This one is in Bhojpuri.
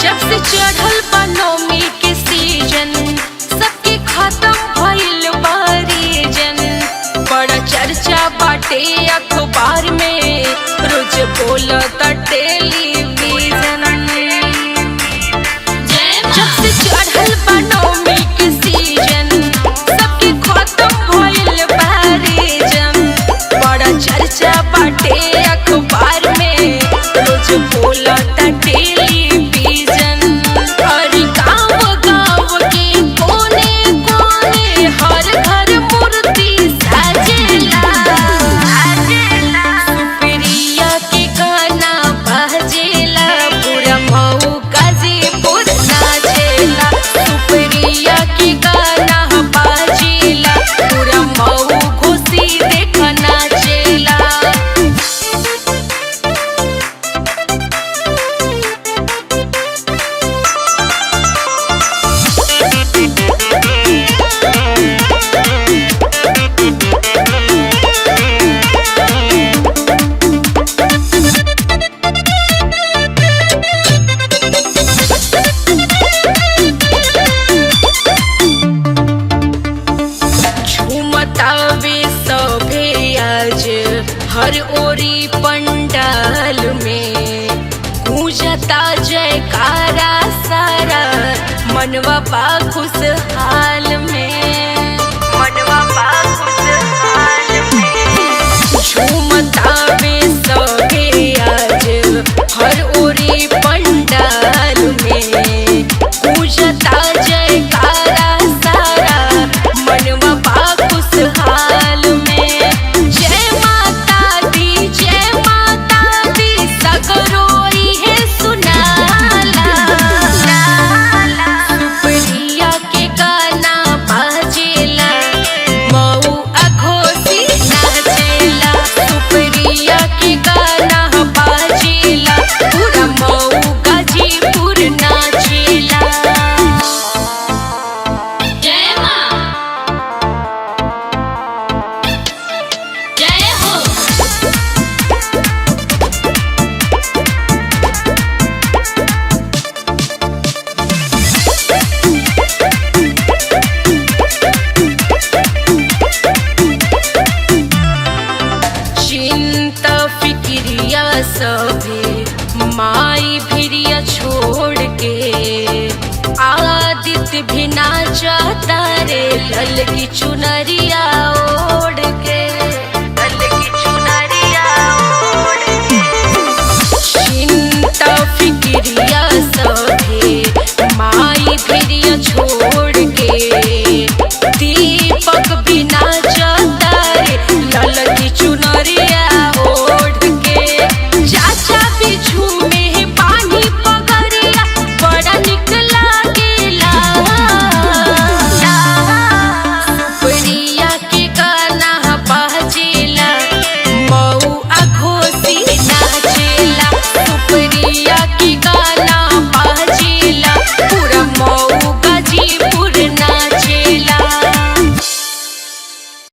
जब से चढ़ल बा नौमी के सीजन, सबके खत्म भइल बा रीजन। बड़ा चर्चा बाटे अखबार में, रोज बोलता टेलीविजन। जब से चढ़ल बा नौमी के सीजन, सबके खत्म भइल बा रीजन। बड़ा चर्चा बाटे अखबार में, रोज बोलता टेलीविजन। हर गाँव के कोने कोने हर घर मूर्ति सजेला। सुप्रिया के गाना बजेला, पूरा मऊ गाजीपुर नाचेला। सुप्रिया के गाना बजेला, पूरा मऊ घोसी देख नाचेला। झूमतावे सभे आज हर ओरी पंडाल में, गूंजता जयकारा सारा मनवा बा खुशहाल में। मनवा बा खुशहाल में। झूमतावे सभे आज हर ओरी पंडाल में, गूंजता जयकारा सारा मनवा बा खुशहाल में। जय माता दी सगरोई है सुनाला। सुप्रिया के गाना बजेला, मऊ अघोसी नाचेला। सुप्रिया के गाना बजेला, पूरा मऊ गाजीपुर नाचेला। जय माँ, जय हो। चिंता फिक्रिया सभे माई भिरिया छोड़ के, आदित्य भी नाचता रे ललकी चुनरी